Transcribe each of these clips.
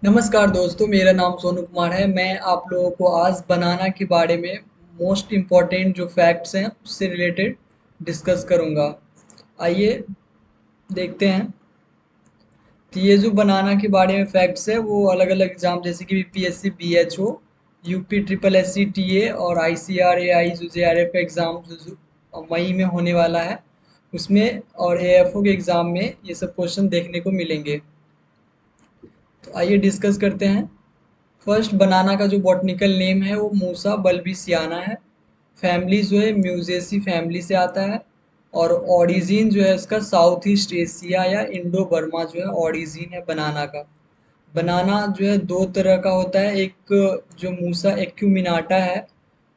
नमस्कार दोस्तों, मेरा नाम सोनू कुमार है। मैं आप लोगों को आज बनाना के बारे में मोस्ट इम्पॉर्टेंट जो फैक्ट्स हैं उससे रिलेटेड डिस्कस करूंगा। आइए देखते हैं। तो ये जो बनाना के बारे में फैक्ट्स है वो अलग अलग एग्जाम जैसे कि BPSC, BHO, UP triple SC TA और आईसीआर एआई जो जेआरएफ का एग्ज़ाम जो मई में होने वाला है उसमें और एएफओ के एग्ज़ाम में ये सब क्वेश्चन देखने को मिलेंगे। तो आइए डिस्कस करते हैं। फर्स्ट, बनाना का जो बॉटनिकल नेम है वो मूसा बल्बिसियाना है। फैमिली जो है म्यूजेसी फैमिली से आता है। और ओरिजिन जो है इसका साउथ ईस्ट एशिया या इंडो बर्मा जो है ओरिजिन है बनाना का। बनाना जो है दो तरह का होता है। एक जो मूसा एक्यूमिनाटा है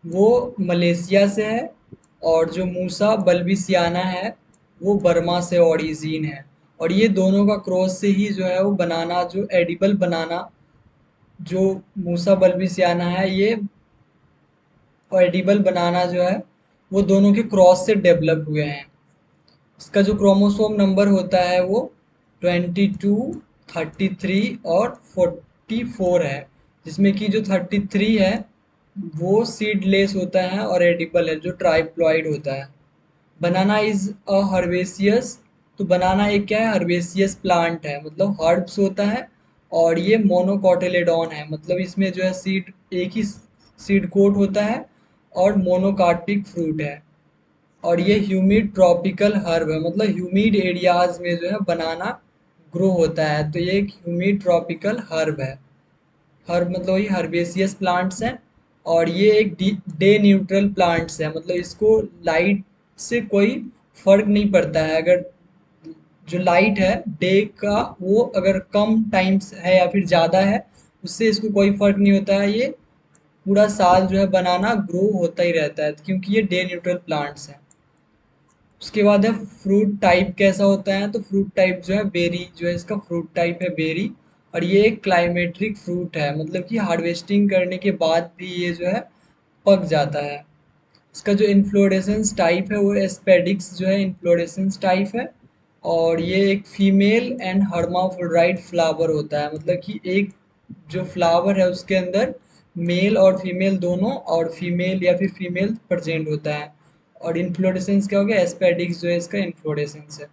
वो मलेशिया से है, और जो मूसा बल्बिसियाना है वो बर्मा से ओरिजिन है। और ये दोनों का क्रॉस से ही जो है वो बनाना, जो एडिबल बनाना जो मूसा बल्बिसियाना है, ये एडिबल बनाना जो है वो दोनों के क्रॉस से डेवलप हुए हैं। इसका जो क्रोमोसोम नंबर होता है वो 22, 33 और 44 है, जिसमें कि जो 33 है वो सीडलेस होता है और एडिबल है, जो ट्राइप्लॉइड होता है। Banana is a herbaceous. तो बनाना एक क्या है, हर्बेसियस प्लांट है, मतलब हर्ब्स होता है। और ये मोनोकोटिलेडॉन है, मतलब इसमें जो है सीड, एक ही सीड कोट होता है और मोनोकार्पिक फ्रूट है। और ये ह्यूमिड ट्रॉपिकल हर्ब है, मतलब ह्यूमिड एरियाज में जो है बनाना ग्रो होता है। तो ये एक ह्यूमिड ट्रॉपिकल हर्ब है। हर्ब मतलब वही हर्बेसियस प्लांट्स हैं। और ये एक डे न्यूट्रल प्लांट्स है, मतलब इसको लाइट से कोई फर्क नहीं पड़ता है। अगर जो लाइट है डे का वो अगर कम टाइम्स है या फिर ज़्यादा है, उससे इसको कोई फर्क नहीं होता है। ये पूरा साल जो है बनाना ग्रो होता ही रहता है, क्योंकि ये डे न्यूट्रल प्लांट्स हैं। उसके बाद है फ्रूट टाइप कैसा होता है। तो फ्रूट टाइप जो है बेरी, जो है इसका फ्रूट टाइप है बेरी। और ये एक क्लाइमेट्रिक फ्रूट है, मतलब कि हार्वेस्टिंग करने के बाद भी ये जो है पक जाता है। इसका जो इन्फ्लोरेसेंस टाइप है वो एस्पेडिक्स जो है इन्फ्लोरेसेंस टाइप है। और ये एक फीमेल एंड हर्माफ्रोडाइट फ्लावर होता है, मतलब कि एक जो फ्लावर है उसके अंदर मेल और फीमेल दोनों, और फीमेल या फिर फीमेल प्रेजेंट होता है। और इन्फ्लोरेसेंस क्या हो गया, एस्पेडिक्स जो है इसका इन्फ्लोरेसेंस है।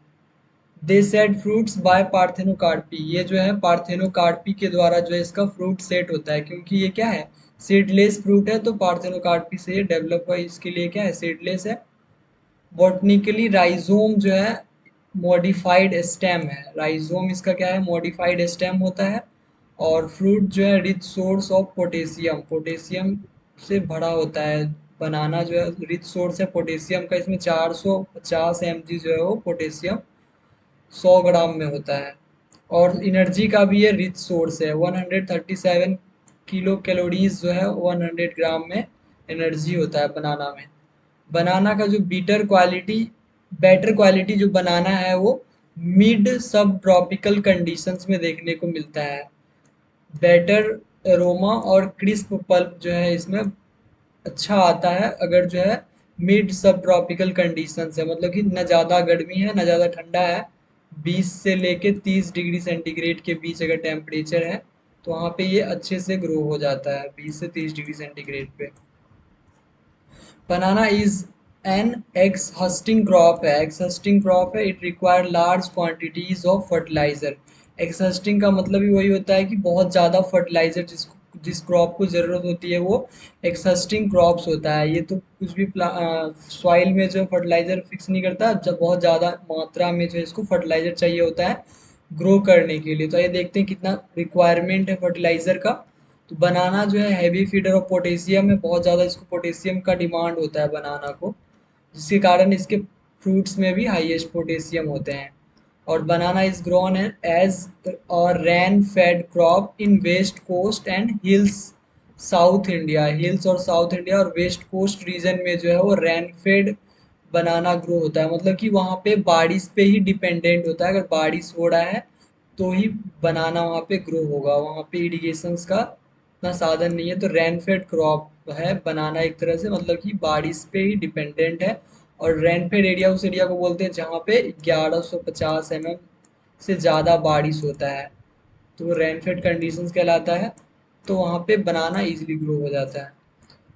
दे सेट फ्रूट्स बाय पार्थेनोकार्पी। ये जो है पार्थेनोकार्पी के द्वारा जो है इसका फ्रूट सेट होता है, क्योंकि ये क्या है, सीडलेस फ्रूट है, तो पार्थेनोकार्पी से ये डेवलप हुआ, इसके लिए क्या है, सीडलेस है। बॉटनिकली राइजोम जो है मॉडिफाइड स्टेम है। राइजोम इसका क्या है, मॉडिफाइड स्टेम होता है। और फ्रूट जो है rich source of potassium, potassium से भरा होता है। बनाना जो है रिच सोर्स है पोटेशियम का, इसमें 450 mg जो है वो पोटेशियम 100 ग्राम में होता है। और एनर्जी का भी ये रिच सोर्स है, 137 किलो कैलोरीज जो है 100 ग्राम में एनर्जी होता है बनाना में। बनाना का जो बेटर क्वालिटी जो बनाना है वो मिड सब ट्रॉपिकल कंडीशंस में देखने को मिलता है। बेटर एरोमा और क्रिस्प पल्प जो है इसमें अच्छा आता है अगर जो है मिड सब ट्रॉपिकल कंडीशंस है, मतलब कि न ज़्यादा गर्मी है न ज़्यादा ठंडा है। 20 से लेके 30 डिग्री सेंटीग्रेड के बीच अगर टेम्परेचर है तो वहाँ पे ये अच्छे से ग्रो हो जाता है, 20 से 30 डिग्री सेंटीग्रेड पे। Banana is an exhausting crop है। एक्सहस्टिंग क्रॉप है, it require large quantities of fertiliser. Exhausting का मतलब ही वही होता है कि बहुत ज़्यादा फर्टिलाइजर जिस क्रॉप को ज़रूरत होती है वो एक्सहस्टिंग क्रॉप्स होता है। ये तो कुछ भी सॉइल में जो फर्टिलाइजर फिक्स नहीं करता, जब बहुत ज़्यादा मात्रा में जो है इसको फर्टिलाइजर चाहिए होता है ग्रो करने के लिए। तो ये देखते हैं कितना रिक्वायरमेंट है फर्टिलाइजर का। तो बनाना जो है हैवी फीडर ऑफ पोटेशियम है, बहुत ज़्यादा इसको पोटेशियम का डिमांड होता है बनाना को, जिसके कारण इसके फ्रूट्स में भी हाईएस्ट पोटेशियम होते हैं। और banana is grown as a rain fed crop in west coast and hills south India. Hills और साउथ इंडिया और वेस्ट कोस्ट रीजन में जो है वो रेन फेड बनाना ग्रो होता है, मतलब कि वहाँ पे बारिश पे ही डिपेंडेंट होता है। अगर बारिश हो रहा है तो ही बनाना वहाँ पे ग्रो होगा, वहाँ पे इरिगेशंस का इतना साधन नहीं है। तो रेन फेड क्रॉप है बनाना एक तरह से, मतलब कि बारिश पे ही डिपेंडेंट है। और रेन फेड एरिया उस एरिया को बोलते हैं जहाँ पे 1150 mm से ज़्यादा बारिश होता है। तो वो रेनफेड कंडीशंस कहलाता है। तो वहाँ पे बनाना इजीली ग्रो हो जाता है।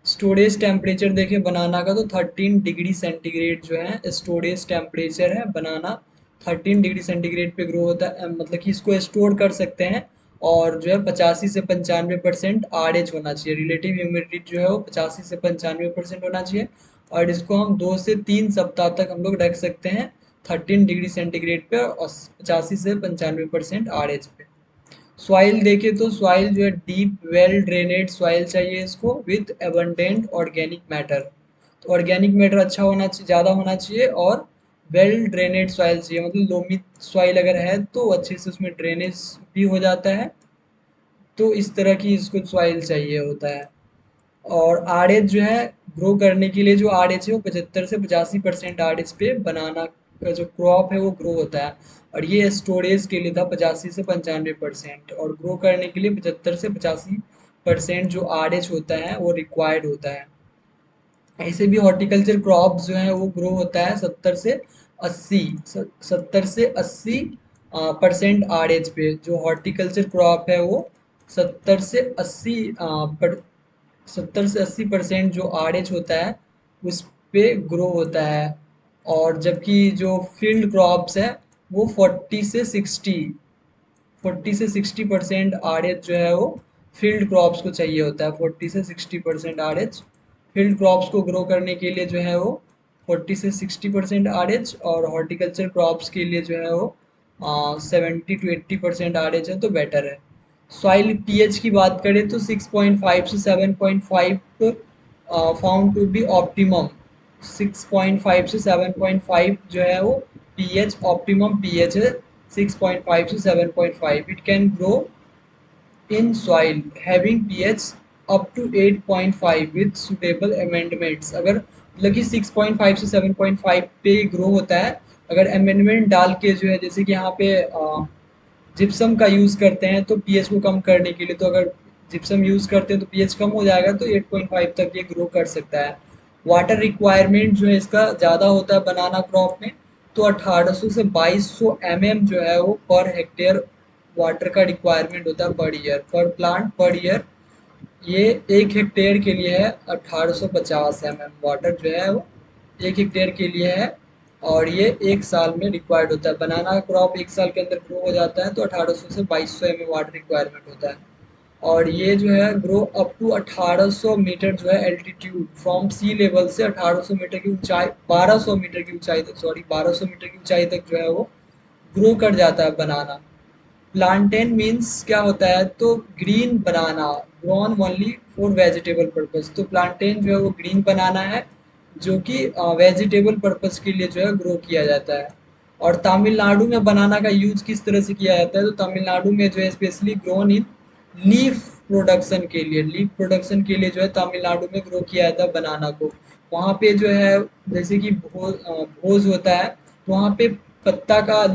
स्टोरेज टेम्परेचर देखें बनाना का, तो 13 डिग्री सेंटीग्रेड जो है स्टोरेज टेम्परेचर है। बनाना 13 डिग्री सेंटीग्रेड पे ग्रो होता है, मतलब कि इसको स्टोर कर सकते हैं। और जो है 85 से 95% RH होना चाहिए, रिलेटिव ह्यूमिडिटी जो है वो 85 से 95% होना चाहिए। और इसको हम 2 से 3 सप्ताह तक हम लोग रख सकते हैं 13 डिग्री सेंटीग्रेड पे और 85 से 95% RH पे। सॉइल देखें तो सॉइल जो है डीप वेल ड्रेनेड सॉइल चाहिए इसको, विथ एबंडेंट ऑर्गेनिक मैटर। तो ऑर्गेनिक मैटर अच्छा होना चाहिए, ज़्यादा होना चाहिए, और वेल ड्रेनेड सॉइल चाहिए, मतलब लोमी सॉइल अगर है तो अच्छे से उसमें ड्रेनेज भी हो जाता है। तो इस तरह की इसको सॉइल चाहिए होता है। और आरएच जो है ग्रो करने के लिए, जो आरएच है वो 75 से 85% आरएच पे बनाना का जो क्रॉप है वो ग्रो होता है। और ये स्टोरेज के लिए था 85 से 95%, और ग्रो करने के लिए 75 से 85% जो आरएच होता है वो रिक्वायर्ड होता है। ऐसे भी हॉर्टिकल्चर क्रॉप्स जो है वो ग्रो होता है 70 से 80, 70 से 80 परसेंट आरएच पे। जो हॉर्टिकल्चर क्रॉप है वो 70 से 80 पर 70 से 80% जो आरएच होता है उस पे ग्रो होता है। और जबकि जो फील्ड क्रॉप्स है वो 40 से 60 आरएच जो है वो फील्ड क्रॉप्स को चाहिए होता है। 40 से 60% आरएच फील्ड क्रॉप्स को ग्रो करने के लिए जो है वो 40 से 60% आरएच, और हॉर्टिकल्चर क्रॉप्स के लिए जो है वो 70 to 80% आरएच है तो बेटर है। सॉइल पीएच की बात करें तो 6.5 से 7.5 फाउंड टू बी ऑप्टिमम। 6.5 से 7.5 जो है वो पीएच ऑप्टिमम पीएच है। 6.5 से 7.5 it can grow in soil having pH up to 8.5 with suitable amendments। अगर मतलब कि 6.5 से 7.5 पे ग्रो होता है, अगर अमेंडमेंट डाल के जो है, जैसे कि यहाँ पे जिप्सम का यूज़ करते हैं तो पीएच को कम करने के लिए, तो अगर जिप्सम यूज़ करते हैं तो पीएच कम हो जाएगा, तो 8.5 तक ये ग्रो कर सकता है। वाटर रिक्वायरमेंट जो है इसका ज़्यादा होता है बनाना क्रॉप में, तो 1800 से 2200 एमएम जो है वो पर हेक्टेयर वाटर का रिक्वायरमेंट होता है पर ईयर, पर प्लांट पर ईयर। ये 1 हेक्टेयर के लिए है 1850 एमएम वाटर जो है वो 1 हेक्टेयर के लिए है। और ये 1 साल में रिक्वायर्ड होता है। बनाना क्रॉप 1 साल के अंदर ग्रो हो जाता है, तो 1800 से 2200 एमएम वाटर रिक्वायरमेंट होता है। और ये जो है ग्रो अप टू 1800 मीटर जो है एल्टीट्यूड फ्रॉम सी लेवल से 1800 मीटर की ऊंचाई, 1200 मीटर की ऊंचाई तक, सॉरी 1200 मीटर की ऊंचाई तक जो है वो ग्रो कर जाता है बनाना। प्लांटेन मीन्स क्या होता है, तो green banana grown only for vegetable purpose. तो प्लांटेन जो है वो ग्रीन बनाना है जो कि वेजिटेबल पर्पस के लिए जो है ग्रो किया जाता है। और तमिलनाडु में बनाना का यूज किस तरह से किया जाता है, तो तमिलनाडु में जो है specially grown in leaf production के लिए, लीफ प्रोडक्शन के लिए जो है तमिलनाडु में ग्रो किया जाता है बनाना को। वहाँ पे जो है जैसे कि भोज होता है, तो वहाँ पे पत्ता का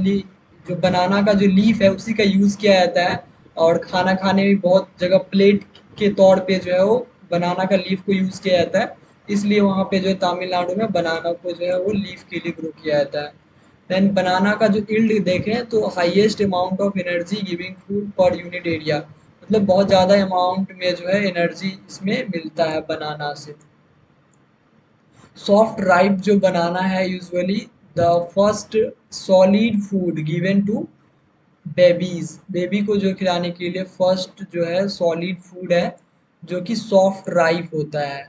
जो बनाना का जो लीफ है उसी का यूज़ किया जाता है। और खाना खाने में बहुत जगह प्लेट के तौर पे जो है वो बनाना का लीफ को यूज़ किया जाता है। इसलिए वहाँ पे जो है तमिलनाडु में बनाना को जो है वो लीफ के लिए ग्रो किया जाता है। देन बनाना का जो यील्ड देखें तो highest amount of energy giving food per unit area, मतलब बहुत ज़्यादा अमाउंट में जो है एनर्जी इसमें मिलता है बनाना से। सॉफ्ट राइप जो बनाना है usually the first solid food given to babies, baby को जो खिलाने के लिए फर्स्ट जो है सॉलिड फूड है जो कि सॉफ्ट राइप होता है,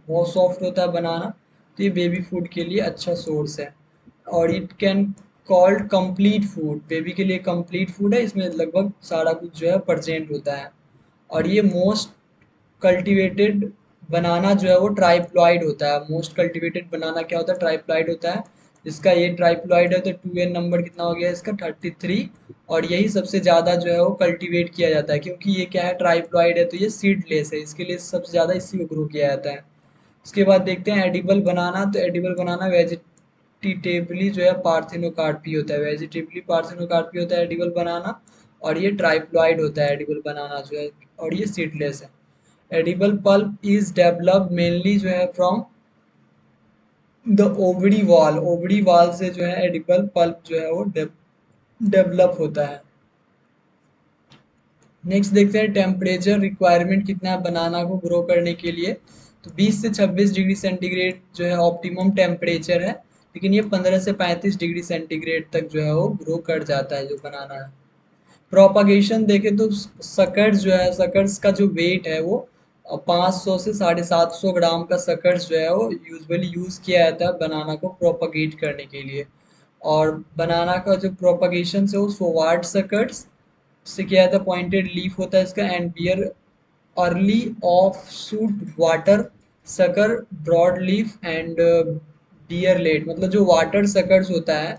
बहुत सॉफ्ट होता है बनाना। तो ये बेबी फूड के लिए अच्छा सोर्स है। और it can called complete food, baby के लिए कंप्लीट फूड है, इसमें लगभग सारा कुछ जो है प्रेजेंट होता है। और ये मोस्ट कल्टीवेटेड बनाना जो है वो ट्राइप्लॉइड होता है। मोस्ट कल्टीवेटेड बनाना क्या होता है, ट्राइप्लॉइड होता है। इसका ये ट्राइप्लॉइड है तो 2n नंबर कितना हो गया इसका 33। और यही सबसे ज़्यादा जो है वो कल्टीवेट किया जाता है, क्योंकि ये क्या है ट्राइप्लॉइड है तो ये सीडलेस है, इसके लिए सबसे ज़्यादा इसी को ग्रो किया जाता है। उसके बाद देखते हैं एडिबल बनाना, तो एडिबल बनाना वेजिटेबली जो है पार्थिनोकार्पी होता है, वेजिटेबली पार्थिनोकार्पी होता है एडिबल बनाना। और ये ट्राइप्लॉइड होता है एडिबल बनाना जो है, और ये सीडलेस है। Edible pulp is developed mainly जो है from the ovary wall, ovary wall से जो है एडिबल पल्प जो है वो डेवलप होता है। नेक्स्ट देखते हैं टेम्परेचर रिक्वायरमेंट कितना है बनाना को ग्रो करने के लिए। तो 20 से 26 डिग्री सेंटीग्रेड जो है ऑप्टिमम टेम्परेचर है, लेकिन ये 15 से 35 डिग्री सेंटीग्रेड तक जो है वो ग्रो कर जाता है जो बनाना है। प्रोपागेशन देखें तो सकर्स जो है, सकर्स का जो वेट है वो 500 से 750 ग्राम का सकर्स जो है वो यूजुअली यूज़ किया जाता है बनाना को प्रोपागेट करने के लिए। और बनाना का जो प्रोपागेशन से वो सोवार्ड सकर्स से किया जाता है, पॉइंटेड लीफ होता है इसका, and bear early of shoot water sucker broad leaf and bear late. मतलब जो वाटर सकर्स होता है,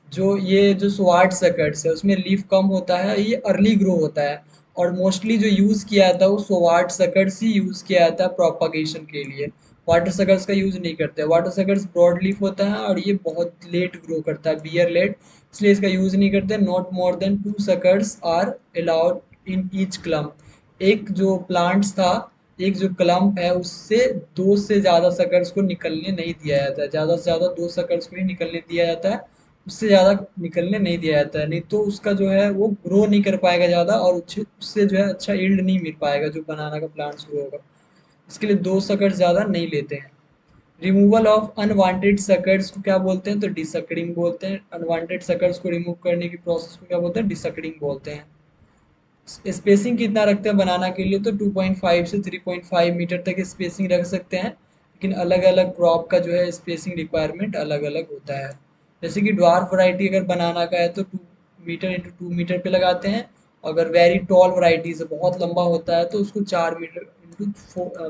जो ये जो स्वार्ट सकर्ट्स है उसमें लीफ कम होता है, ये अर्ली ग्रो होता है। और मोस्टली जो यूज़ किया जाता है वो स्वार्ट सकर्ट्स ही यूज़ किया जाता है प्रोपागेशन के लिए। वाटर सकर्ट्स का यूज़ नहीं करते। वाटर सकर्ट्स ब्रॉड लीफ होता है और ये बहुत लेट ग्रो करता है, बियर लेट, इसलिए इसका यूज़ नहीं करते। Not more than 2 suckers are allowed in each clump. एक जो प्लांट्स था, एक जो क्लम्प है उससे 2 से ज़्यादा सकर्ट्स को निकलने नहीं दिया जाता है। ज़्यादा से ज़्यादा 2 सकर्ट्स को ही निकलने दिया जाता है, उससे ज़्यादा निकलने नहीं दिया जाता है, नहीं तो उसका जो है वो ग्रो नहीं कर पाएगा ज़्यादा, और उससे जो है अच्छा यील्ड नहीं मिल पाएगा जो बनाना का प्लांट्स ग्रो होगा। इसके लिए 2 सकर्स ज़्यादा नहीं लेते हैं। रिमूवल ऑफ अनवांटेड सकर्स को क्या बोलते हैं? तो डिसकडिंग बोलते हैं। अनवांटेड सकर्स को रिमूव करने की प्रोसेस को क्या बोलते हैं? डिसकडिंग बोलते हैं। स्पेसिंग कितना रखते हैं बनाना के लिए? तो 2.5 से 3.5 मीटर तक स्पेसिंग रख सकते हैं, लेकिन अलग अलग क्रॉप का जो है स्पेसिंग रिक्वायरमेंट अलग अलग होता है। जैसे कि ड्वार्फ वैरायटी अगर बनाना का है तो 2 मीटर इंटू 2 मीटर पे लगाते हैं। अगर वेरी टॉल वैरायटीज बहुत लंबा होता है तो उसको 4 मीटर इंटू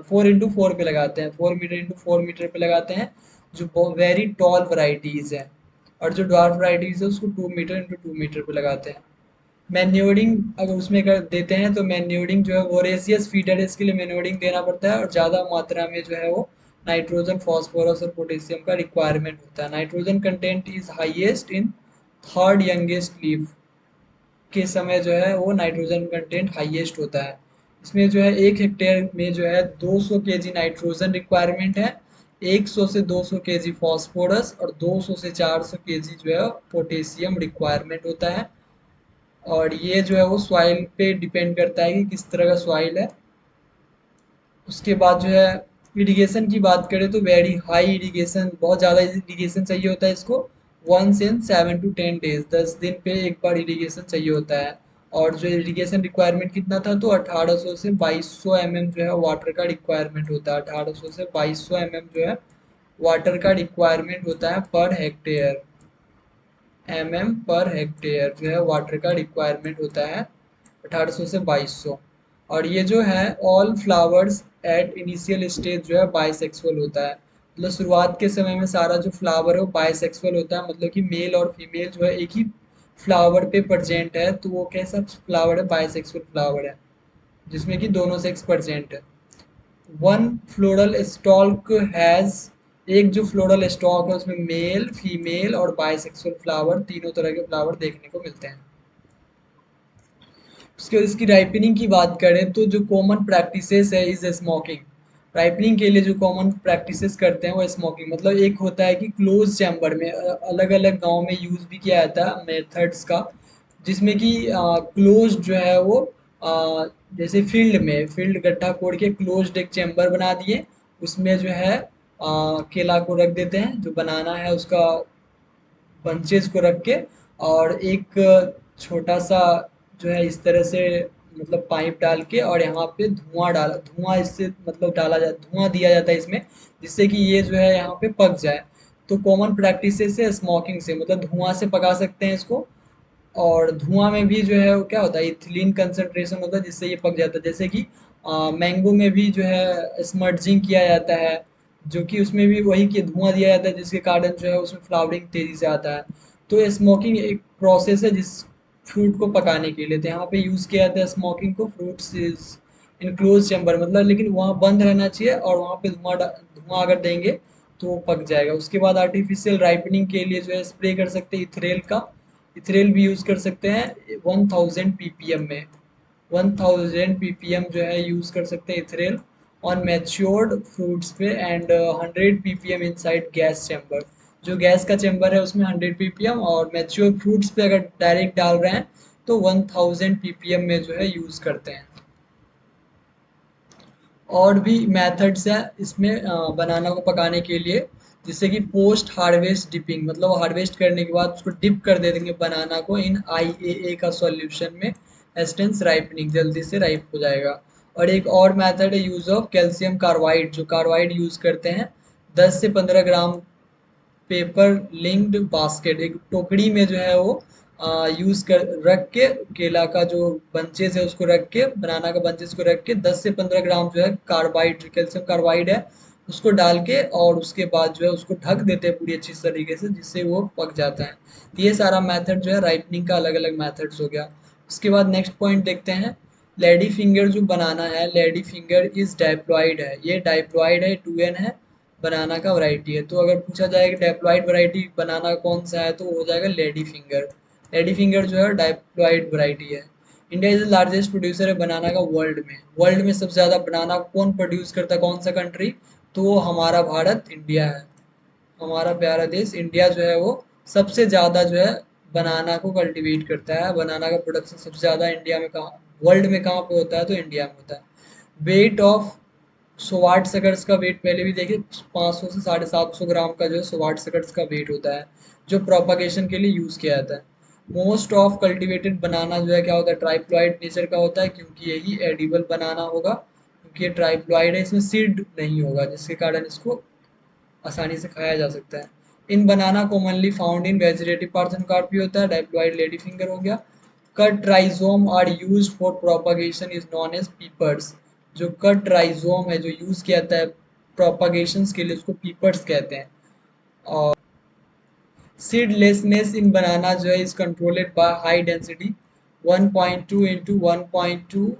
4 इंटू 4 पे लगाते हैं, 4 मीटर इंटू 4 मीटर पे लगाते हैं, जो वेरी टॉल वैरायटीज है। और जो ड्वार्फ वैरायटीज है उसको 2 मीटर इंटू 2 मीटर पे लगाते हैं। मैन्योरिंग अगर उसमें कर देते हैं तो मैन्योरिंग जो है वोरेशियस फीडर है, इसके लिए मैन्योरिंग देना पड़ता है, और ज़्यादा मात्रा में जो है वो नाइट्रोजन फास्फोरस और पोटेशियम का रिक्वायरमेंट होता है। Nitrogen content is highest in third youngest leaf के समय जो है वो नाइट्रोजन कंटेंट हाईएस्ट होता है। इसमें जो है 1 हेक्टेयर में जो है 200 केजी नाइट्रोजन रिक्वायरमेंट है, 100 से 200 केजी फास्फोरस और 200 से 400 केजी जो है पोटेशियम रिक्वायरमेंट होता है। और ये जो है वो सॉइल पे डिपेंड करता है कि किस तरह का सॉइल है। उसके बाद जो है इरिगेशन की बात करें तो वेरी हाई इरिगेशन, बहुत ज़्यादा इरिगेशन चाहिए होता है इसको। 1 in 7 to 10 days, 10 दिन पे एक बार इरिगेशन चाहिए होता है। और जो इरिगेशन रिक्वायरमेंट कितना था तो 1800 से 2200 mm जो है वाटर का रिक्वायरमेंट होता है। 1800 से 2200 mm जो है वाटर का रिक्वायरमेंट होता है पर हेक्टेयर। पर हेक्टेयर जो है वाटर का रिक्वायरमेंट होता है 1800 से 2200। और ये जो है all flowers at initial stage जो है बाइसेक्सुअल होता है। मतलब शुरुआत के समय में सारा जो फ्लावर है वो बाइसेक्सुअल होता है, मतलब कि मेल और फीमेल जो है एक ही फ्लावर पे प्रेजेंट है, तो वो कैसा फ्लावर है? बाइसेक्सुअल फ्लावर है, जिसमें कि दोनों सेक्स प्रेजेंट है। वन फ्लोरल स्टॉक हैज, एक जो फ्लोरल स्टॉक है उसमें मेल फीमेल और बाइसेक्सुअल फ्लावर, तीनों तरह के फ्लावर देखने को मिलते हैं। उसके बाद इसकी राइपनिंग की बात करें तो जो कॉमन प्रैक्टिसेस है इज स्मोकिंग। राइपनिंग के लिए जो कॉमन प्रैक्टिसेस करते हैं वो स्मोकिंग, मतलब एक होता है कि क्लोज चैम्बर में, अलग अलग गांव में यूज़ भी किया जाता है मेथड्स का, जिसमें कि क्लोज जो है वो अ, जैसे फील्ड में फील्ड गड्ढा कोड़ के क्लोज्ड एक चैम्बर बना दिए, उसमें जो है केला को रख देते हैं, जो बनाना है उसका बंचेस को रख के, और एक छोटा सा जो है इस तरह से मतलब पाइप डाल के, और यहाँ पे धुआं इससे मतलब डाला जा धुआं दिया जाता है इसमें, जिससे कि ये जो है यहाँ पे पक जाए। तो कॉमन प्रैक्टिसेस है स्मोकिंग से, मतलब धुआं से पका सकते हैं इसको। और धुआं में भी जो है वो क्या होता है, इथिलीन कंसंट्रेशन होता है, जिससे ये पक जाता है। जैसे कि मैंगो में भी जो है स्मर्जिंग किया जाता है, जो कि उसमें भी वही कि धुआं दिया जाता है, जिसके कारण जो है उसमें फ्लावरिंग तेजी से आता है। तो स्मोकिंग एक प्रोसेस है जिस फ्रूट को पकाने के लिए, तो यहाँ पे यूज़ किया जाता है स्मोकिंग को। फ्रूट्स इज इनक्लोज चैम्बर, मतलब लेकिन वहाँ बंद रहना चाहिए, और वहाँ पे धुआं अगर देंगे तो वो पक जाएगा। उसके बाद आर्टिफिशियल राइपनिंग के लिए जो है स्प्रे कर सकते हैं इथरेल का, इथरेल भी यूज़ कर सकते हैं 1000 ppm में। 1000 ppm जो है यूज़ कर सकते हैं इथरेल ऑन मैच्योर्ड फ्रूट्स पे, and 100 ppm inside gas chamber. जो गैस का चैम्बर है उसमें 100 ppm, और मैच्योर फ्रूट्स पे अगर डायरेक्ट डाल रहे हैं तो 1000 ppm में जो है यूज़ करते हैं। और भी मेथड्स हैं इसमें बनाना को पकाने के लिए, जैसे कि पोस्ट हार्वेस्ट डिपिंग, मतलब हार्वेस्ट करने के बाद उसको डिप कर दे देंगे बनाना को इन IAA का सॉल्यूशन में, एस्टेंस राइपनिंग, जल्दी से राइप हो जाएगा। और एक और मेथड है यूज़ ऑफ कैल्शियम कार्बाइड, जो कार्बाइड यूज़ करते हैं 10 से 15 ग्राम पेपर लिंक्ड बास्केट, एक टोकरी में जो है वो यूज कर रख के, केला का जो बंचेस है उसको रख के, बनाना का बंचेस को रख के 10 से 15 ग्राम जो है कार्बाइड, कैल्शियम कार्बाइड है, उसको डाल के और उसके बाद जो है उसको ढक देते हैं पूरी अच्छी तरीके से, जिससे वो पक जाता है। तो ये सारा मेथड जो है राइपनिंग का अलग अलग मेथड्स हो गया। उसके बाद नेक्स्ट पॉइंट देखते हैं, लेडी फिंगर जो बनाना है, लेडी फिंगर इज डाइप्लॉइड है, ये डाइप्लॉइड है, 2N है, बनाना का वैरायटी है। तो अगर पूछा जाए कि डाइप्लॉइड वैरायटी बनाना कौन सा है, तो वो हो जाएगा लेडी फिंगर। लेडी फिंगर जो है डाइप्लॉइड वैरायटी है। India is the largest producer है बनाना का वर्ल्ड में। वर्ल्ड में सबसे ज़्यादा बनाना कौन प्रोड्यूस करता है, कौन सा कंट्री, तो वो हमारा भारत इंडिया है। हमारा प्यारा देश इंडिया जो है वो सबसे ज़्यादा जो है बनाना को कल्टीवेट करता है। बनाना का प्रोडक्शन सबसे ज़्यादा इंडिया में कहाँ, वर्ल्ड में कहाँ पे होता है, तो इंडिया में होता है। वेट ऑफ स्वाट सकर्स का वेट पहले भी देखिए, 500 से 750 ग्राम का जो है स्वाट सकर्स का वेट होता है, जो प्रोपागेशन के लिए यूज़ किया जाता है। मोस्ट ऑफ कल्टीवेटेड बनाना जो है क्या होता है, ट्राइप्लॉइड नेचर का होता है, क्योंकि यही एडिबल बनाना होगा, क्योंकि ये ट्राइप्लॉइड है, इसमें सीड नहीं होगा, जिसके कारण इसको आसानी से खाया जा सकता है। In banana commonly found in vegetative parthenocarpy भी होता है, डाइप्लॉइड लेडी फिंगर हो गया। Cut rhizome are used for propagation is known as peepers, जो कट राइजोम है जो यूज किया जाता है प्रोपागेशन के लिए, उसको पीपर्स कहते हैं। और सीडलेसनेस इन बनाना जो है is controlled by high density 1.2 into 1.2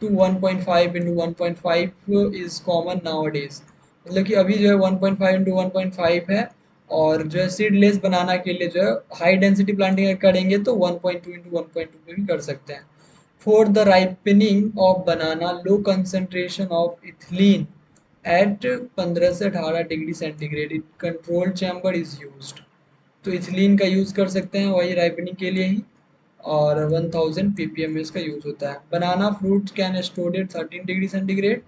to 1.5 into 1.5 is common nowadays, मतलब कि अभी जो है 1.5 इंटू 1.5 है। और जो है सीडलेस बनाना के लिए जो है हाई डेंसिटी प्लांटिंग करेंगे तो 1.2 इंटू 1.2 पे भी कर सकते हैं। For the ripening of banana low concentration of ethylene at 15 से 18 degree centigrade in controlled chamber is used, तो इथिलीन का यूज़ कर सकते हैं वही राइपनिंग के लिए ही। और 1000 ppm में इसका यूज़ होता है। Banana fruit can store at 13 degree centigrade.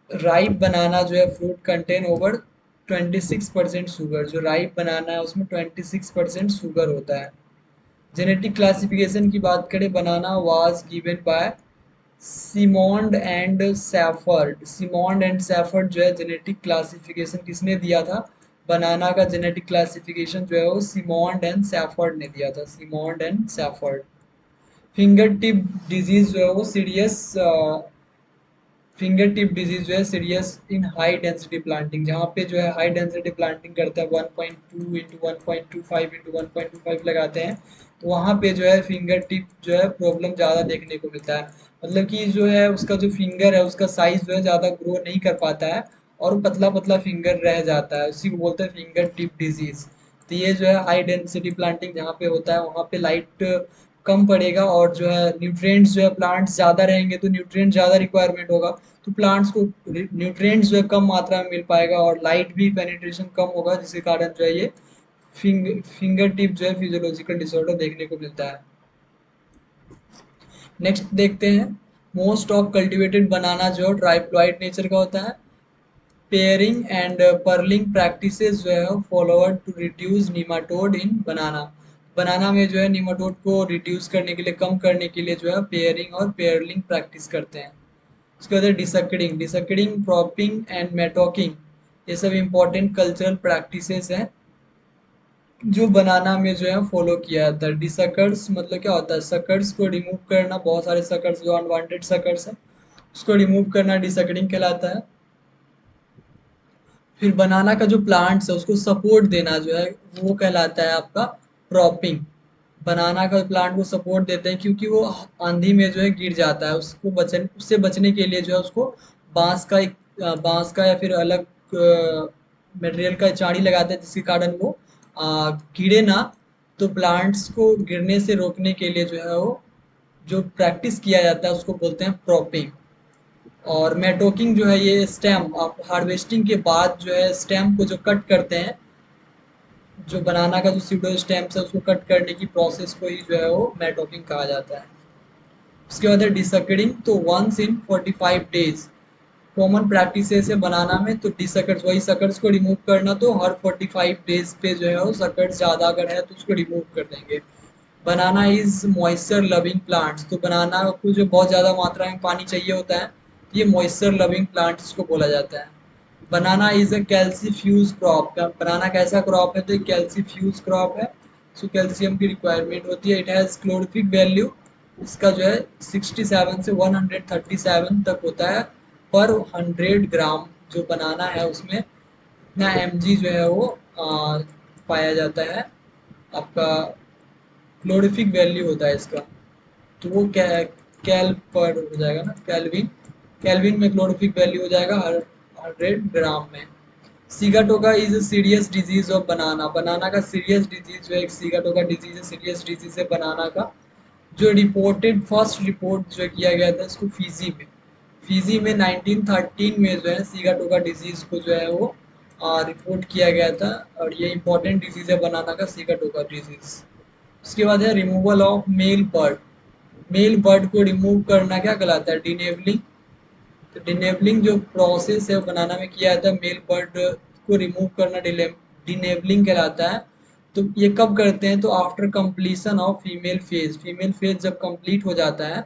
Ripe banana जो है फ्रूट कंटेन ओवर 26% शुगर, जो राइप बनाना है उसमें 26% शुगर होता है। जेनेटिक क्लासिफिकेशन की बात करें, banana was given by Simmonds and Shepherd. Simmonds and Shepherd जो है जेनेटिक क्लासिफिकेशन किसने दिया था, बनाना का जेनेटिक क्लासिफिकेशन जो है वो सिमोंड एंड सैफर्ड ने दिया था, Simmonds and Shepherd. Finger tip disease जो है वो सीरियस, फिंगर टिप डिजीज जो है serious in high density planting, जहाँ पे जो है हाई डेंसिटी प्लांटिंग करते हैं 1.2 इंटू 1.25 इंटू 1.25 लगाते हैं, तो वहाँ पे जो है फिंगर टिप जो है प्रॉब्लम ज़्यादा देखने को मिलता है। मतलब कि जो है उसका जो फिंगर है उसका साइज जो है ज़्यादा ग्रो नहीं कर पाता है, और पतला पतला फिंगर रह जाता है, उसी को बोलते हैं फिंगर टिप डिजीज। तो ये जो है हाई डेंसिटी प्लांटिंग जहाँ पे होता है वहाँ पे लाइट कम पड़ेगा, और जो है न्यूट्रिएंट्स जो है प्लांट्स ज़्यादा रहेंगे तो न्यूट्रिएंट ज़्यादा रिक्वायरमेंट होगा, तो प्लांट्स को न्यूट्रिएंट्स जो है कम मात्रा में मिल पाएगा, और लाइट भी पेनिट्रेशन कम होगा, जिसके कारण जो है ये फिंगर टिप जो है फिजियोलॉजिकल डिसऑर्डर देखने को मिलता है। नेक्स्ट देखते हैं, मोस्ट ऑफ कल्टिवेटेड बनाना जो ट्राइप्लॉइड नेचर का होता है। पेयरिंग एंड पर्लिंग प्रैक्टिसेस जो है follower to reduce nematode in banana. Banana में जो है निमाटोड को रिड्यूस करने के लिए, कम करने के लिए जो है पेयरिंग और पेयरलिंग प्रैक्टिस करते हैं। उसके बाद डिसक्डिंग, डिसक्डिंग, प्रॉपिंग एंड मेटॉकिंग, ये सब इम्पोर्टेंट कल्चरल प्रैक्टिसेस हैं जो बनाना में जो है फॉलो किया जाता है। डिसकर्स मतलब क्या होता है, सकर्स को रिमूव करना, बहुत सारे सकर्स जो अनवांटेड सकर्स है उसको रिमूव करना डिसकडिंग कहलाता है। फिर बनाना का जो प्लांट्स है उसको सपोर्ट देना जो है वो कहलाता है आपका प्रॉपिंग। बनाना का प्लांट को सपोर्ट देते हैं क्योंकि वो आंधी में जो है गिर जाता है, उसको बचने, उससे बचने के लिए जो है उसको बांस का एक, बांस का या फिर अलग मटेरियल का चाड़ी लगाते हैं, जिसके कारण वो गिरे ना। तो प्लांट्स को गिरने से रोकने के लिए जो है वो जो प्रैक्टिस किया जाता है उसको बोलते हैं प्रॉपिंग। और मेटोकिंग जो है ये स्टेम, आप हार्वेस्टिंग के बाद जो है स्टेम को जो कट करते हैं जो बनाना का जो सीडो स्टेम्स है उसको कट करने की प्रोसेस को ही जो है वो मैटोकिंग कहा जाता है। उसके बाद है डिसकरिंग, तो once in 45 days common practices है बनाना में। तो डिसकर्स वही सकर्स को रिमूव करना, तो हर 45 डेज पे जो है वो सकर्स ज़्यादा अगर है तो उसको रिमूव कर देंगे। बनाना इज मॉइस्चर लविंग प्लांट्स, तो बनाना को जो बहुत ज़्यादा मात्रा में पानी चाहिए होता है, तो ये मॉइस्चर लविंग प्लांट्स को बोला जाता है। बनाना इज अ कैल्सीफ्यूज क्रॉप, बनाना कैसा क्रॉप है, तो एक कैल्सीफ्यूज क्रॉप है, इसको कैल्शियम की रिक्वायरमेंट होती है। इट हैज़ क्लोरोफिक वैल्यू, इसका जो है 67 से 137 तक होता है पर 100 ग्राम। जो बनाना है उसमें इतना mg जो है वो पाया जाता है। आपका क्लोरिफिक वैल्यू होता है इसका, तो वो कैल पर हो जाएगा ना, कैलविन, कैलविन में क्लोरोफिक वैल्यू हो जाएगा हर 100 ग्राम में। Sigatoka is a serious disease of banana, banana का सीरियस डिजीज जो है, एक सीगाटोका डिजीज है, सीरियस डिजीज है बनाना का। जो रिपोर्टेड फर्स्ट रिपोर्ट जो किया गया था इसको फिजी में, फिजी में 1913 में जो है सीगाटोका डिजीज को जो है वो रिपोर्ट किया गया था। और ये इंपॉर्टेंट डिजीज है बनाना का, सीगाटोका डिजीज। उसके बाद है removal of male bud, male bud को रिमूव करना क्या कहलाता है, डिनेबलिंग। तो डिनेबलिंग जो प्रोसेस है वो बनाना में किया जाता है, मेल बर्ड को रिमूव करना डिनेबलिंग कहलाता है। तो ये कब करते हैं, तो after completion of female phase, female phase जब कंप्लीट हो जाता है,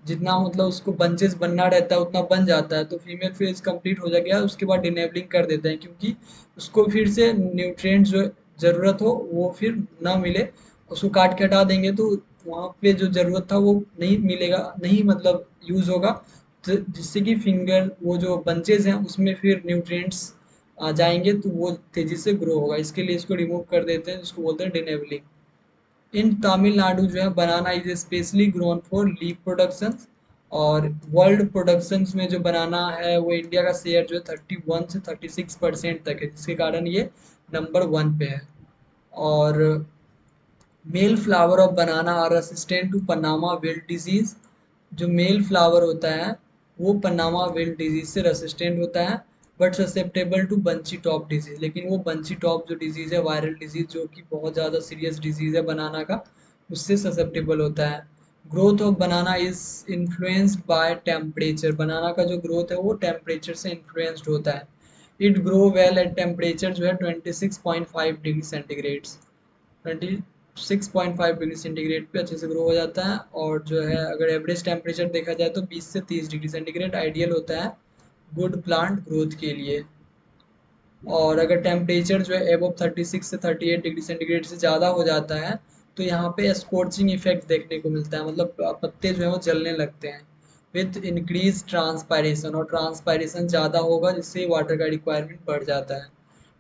जितना मतलब उसको बंचेस बनना रहता है उतना बन जाता है, तो फीमेल फेज कंप्लीट हो गया उसके बाद डिनेबलिंग कर देते हैं, क्योंकि उसको फिर से न्यूट्रिएंट जो ज़रूरत हो वो फिर ना मिले, उसको काट के हटा देंगे तो वहाँ पे जो ज़रूरत था वो नहीं मिलेगा, नहीं मतलब यूज़ होगा, तो जिससे कि फिंगर वो जो बंचेज हैं उसमें फिर न्यूट्रिएंट्स आ जाएंगे तो वो तेज़ी से ग्रो होगा, इसके लिए इसको रिमूव कर देते हैं, इसको बोलते हैं डिनेबलिंग। इन तमिलनाडु जो है banana is specially grown for leaf production, और वर्ल्ड प्रोडक्शंस में जो बनाना है वो इंडिया का शेयर जो है 31 से 36% तक है, जिसके कारण ये नंबर 1 पे है। और male flower of banana are resistant to Panama wilt disease, जो मेल फ्लावर होता है वो पनामा विल्ट डिजीज से रेसिस्टेंट होता है, but susceptible to bunchy top disease, लेकिन वो बंची टॉप जो डिजीज है वायरल डिजीज जो कि बहुत ज़्यादा सीरियस डिजीज है बनाना का, उससे ससेप्टेबल होता है। Growth of banana is influenced by temperature, banana का जो ग्रोथ है वो टेम्परेचर से इन्फ्लुएंस्ड होता है। It grow well at temperature जो है 26.5 डिग्री सेंटीग्रेड, 26.5 डिग्री सेंटीग्रेड पे अच्छे से ग्रो हो जाता है। और जो है अगर एवरेज टेम्परेचर देखा जाए तो 20 से 30 डिग्री सेंटीग्रेड आइडियल होता है गुड प्लांट ग्रोथ के लिए। और अगर टेम्परेचर जो है एबव 36 से 38 डिग्री सेंटीग्रेड से ज़्यादा हो जाता है तो यहाँ पे स्corching इफेक्ट देखने को मिलता है, मतलब पत्ते जो है वो जलने लगते हैं। विथ इंक्रीज ट्रांसपायरेशन, और ट्रांसपायरेशन ज़्यादा होगा जिससे वाटर का रिक्वायरमेंट बढ़ जाता है।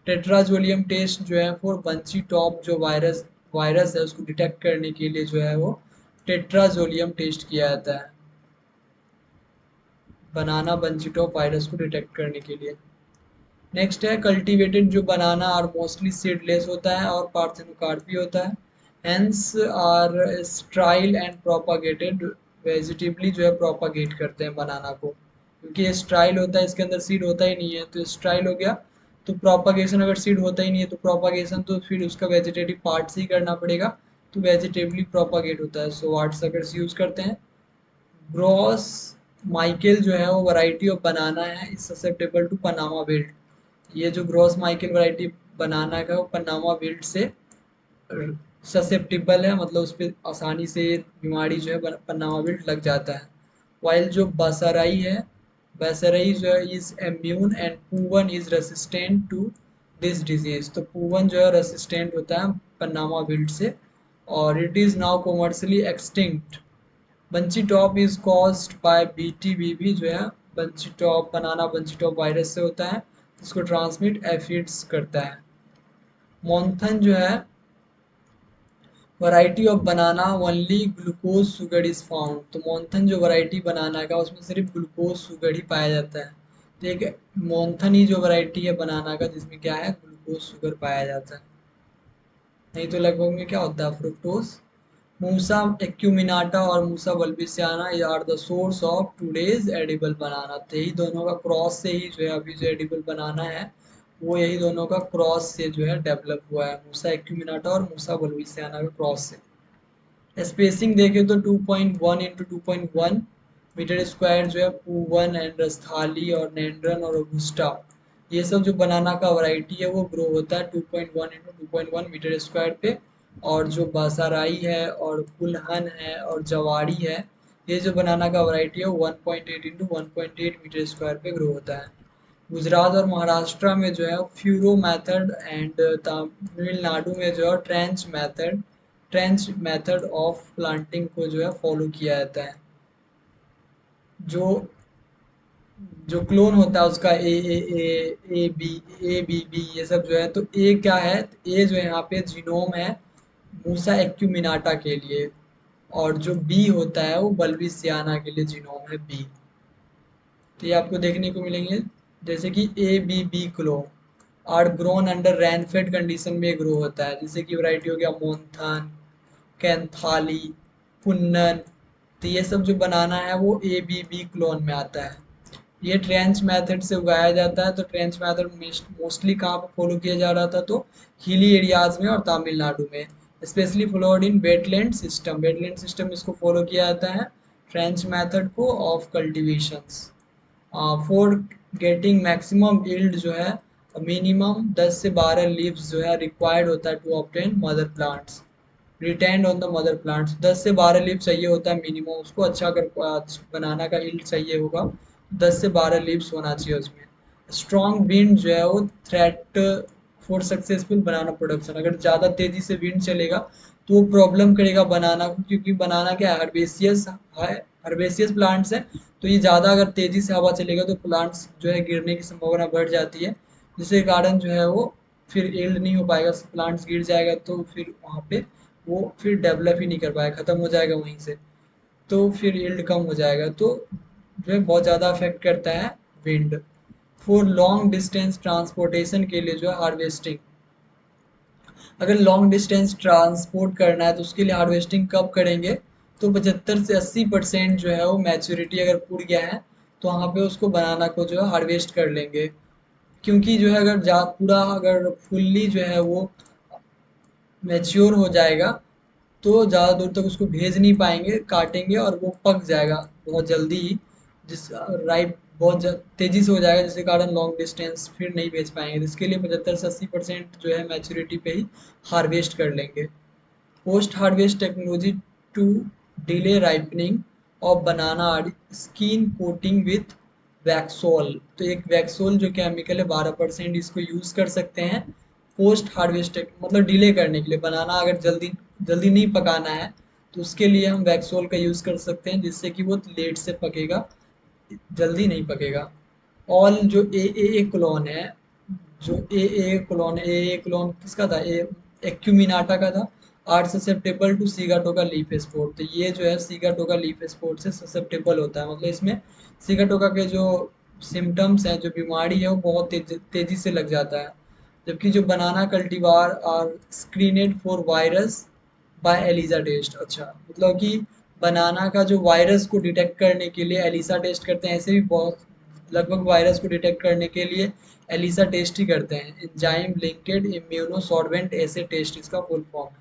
टेट्राजोलियम टेस्ट जो है फॉर बंची टॉप जो वायरस वायरस है उसको डिटेक्ट करने के लिए जो है वो टेट्राजोलियम टेस्ट किया जाता है, बनाना बंची टॉप वायरस को डिटेक्ट करने के लिए। नेक्स्ट है कल्टीवेटेड जो बनाना और मोस्टली सीडलेस होता है और पार्थेनोकार्पी होता है, hence are sterile and propagated, vegetatively जो है प्रोपागेट करते हैं बनाना को, क्योंकि ये स्ट्राइल होता है इसके अंदर सीड होता ही नहीं है, तो स्ट्राइल हो गया। तो प्रोपागेशन अगर सीड होता ही नहीं है तो प्रोपागेशन तो फिर उसका वेजिटेटिव पार्ट से ही करना पड़ेगा, तो वेजिटेबली प्रोपागेट होता है। सो वाट सकर्स यूज करते हैं। ग्रॉस माइकेल जो है वो वैरायटी ऑफ बनाना है, is susceptible to Panama wilt, ये जो ग्रॉस माइकल वैरायटी बनाना का वो पनामा विल्ट से ससेप्टेबल है, मतलब उस पर आसानी से बीमारी जो है पनामा विल्ट लग जाता है। वाइल जो बसराई है, बसराई जो है is immune and Poovan is resistant to this disease, तो पूवन जो है रेसिस्टेंट होता है पनामा विल्ट से, और it is now commercially extinct. Bunchy top is caused by BTBB, जो है bunchy top banana bunchy top virus से होता है, जिसको ट्रांसमिट एफिड्स करता है। मोन्थन जो है variety of banana only glucose sugar is found, तो मोन्थन जो वैरायटी बनाना का उसमें सिर्फ ग्लूकोज सुगर ही पाया जाता है, तो एक मोन्थन ही जो वैरायटी है बनाना का जिसमें क्या है ग्लूकोज सुगर पाया जाता है, नहीं तो लगभग में क्या होता है फ्रुक्टोज। मूसा एक्यूमिनाटा और Musa balbisiana are the source of today's edible banana, तो यही दोनों का क्रॉस से ही जो है अभी जो एडिबल बनाना है वो यही दोनों का क्रॉस से जो है डेवलप हुआ है, मूसा एक्यूमिनाटा और मूसा बल्बिसियाना का क्रॉस से। स्पेसिंग देखें तो 2.1 इंटू 2.1 मीटर स्क्वायर जो है पूवन एंड रस्थाली और नेंड्रन और रोबुस्टा, ये सब जो बनाना का वैरायटी है वो ग्रो होता है 2.1 इंटू 2.1 मीटर स्क्वायर पे। और जो बासाराई है और कुल्हन है और जवाड़ी है, ये जो बनाना का वैरायटी है वो 1.8 इंटू 1.8 मीटर स्क्वायर पे ग्रो होता है। गुजरात और महाराष्ट्र में जो है फ्यूरो मेथड एंड तमिलनाडु में जो है ट्रेंच मेथड ऑफ प्लांटिंग को जो है फॉलो किया जाता है। जो जो क्लोन होता है उसका ए बी बी ये सब जो है, तो ए क्या है, ए जो है यहाँ पे जीनोम है मूसा एक्यूमिनाटा के लिए, और जो बी होता है वो बल्बिसियाना के लिए जीनोम है बी। तो ये आपको देखने को मिलेंगे, जैसे कि A B B clone are grown under rainfed condition में ग्रो होता है, जैसे कि वैरायटी हो गया मोन्थन, कैंथाली, कुन्नन। तो ये सब जो बनाना है वो ए बी बी क्लोन में आता है। ये ट्रेंच मेथड से उगाया जाता है। तो ट्रेंच मेथड मोस्टली कहाँ पर फॉलो किया जा रहा था, तो हिली एरियाज में और तमिलनाडु में, specially followed in wetland system. Wetland system इसको फॉलो किया जाता है ट्रेंच मेथड को of कल्टीवेशंस for getting maximum yield जो है मिनिमम 10 से 12 लीव्स जो है रिक्वायर्ड होता है to obtain mother plants retained on the mother plants. 10 से 12 लीव चाहिए होता है मिनिमम उसको, अच्छा अगर बनाना का यील्ड चाहिए होगा 10 से 12 लीव्स होना चाहिए उसमें। स्ट्रॉन्ग विंड जो है वो threat for successful banana production, अगर ज़्यादा तेज़ी से विंड चलेगा तो वो प्रॉब्लम करेगा बनाना को, क्योंकि बनाना क्या है, हर्बेसियस है, हर्बेसियस प्लांट्स है। तो ये ज़्यादा अगर तेज़ी से हवा चलेगा तो प्लांट्स जो है गिरने की संभावना बढ़ जाती है, जिसके कारण जो है वो फिर यील्ड नहीं हो पाएगा, प्लांट्स गिर जाएगा तो फिर वहाँ पे वो फिर डेवलप ही नहीं कर पाएगा, ख़त्म हो जाएगा वहीं से। तो फिर यील्ड कम हो जाएगा, तो जो है बहुत ज़्यादा अफेक्ट करता है wind. For long distance transportation के लिए जो है हार्वेस्टिंग, अगर लॉन्ग डिस्टेंस ट्रांसपोर्ट करना है तो उसके लिए हार्वेस्टिंग कब करेंगे, तो 75 से 80% जो है वो मैच्योरिटी अगर पूर गया है तो वहाँ पे उसको बनाना को जो है हार्वेस्ट कर लेंगे। क्योंकि जो है अगर जा पूरा अगर फुल्ली जो है वो मैच्योर हो जाएगा तो ज़्यादा दूर तक उसको भेज नहीं पाएंगे, काटेंगे और वो पक जाएगा बहुत जल्दी ही, जिस राइप बहुत तेज़ी से हो जाएगा, जिसके कारण लॉन्ग डिस्टेंस फिर नहीं भेज पाएंगे। इसके लिए 75 से 80% जो है मैच्योरिटी पे ही हार्वेस्ट कर लेंगे। Post harvest technology to delay ripening of banana skin coating with Waxol, तो एक वैक्सोल जो केमिकल है 12% इसको यूज़ कर सकते हैं पोस्ट हार्वेस्ट, मतलब डिले करने के लिए। बनाना अगर जल्दी जल्दी नहीं पकाना है तो उसके लिए हम वैक्सोल का यूज़ कर सकते हैं, जिससे कि वो लेट से पकेगा, जल्दी नहीं पकेगा। ऑल जो ए क्लोन है, जो ए क्लोन है, ए क्लोन किसका था, ए एक्यूमिनाटा का था, are susceptible to sigatoka leaf spot. तो ये जो है सीगाटोका लीफ स्पॉट से ससेप्टेबल होता है, मतलब इसमें सीगाटोका के जो सिम्टम्स हैं, जो बीमारी है वो बहुत तेजी से लग जाता है। जबकि जो banana cultivar are screened for virus by ELISA test, अच्छा मतलब कि बनाना का जो वायरस को डिटेक्ट करने के लिए एलिसा टेस्ट करते हैं, ऐसे भी बहुत लगभग वायरस को डिटेक्ट करने के लिए एलिसा टेस्ट ही करते हैं। एंजाइम लिंकेड इम्यूनो सॉर्बेंट ऐसे टेस्ट इसका फुल फॉर्म है।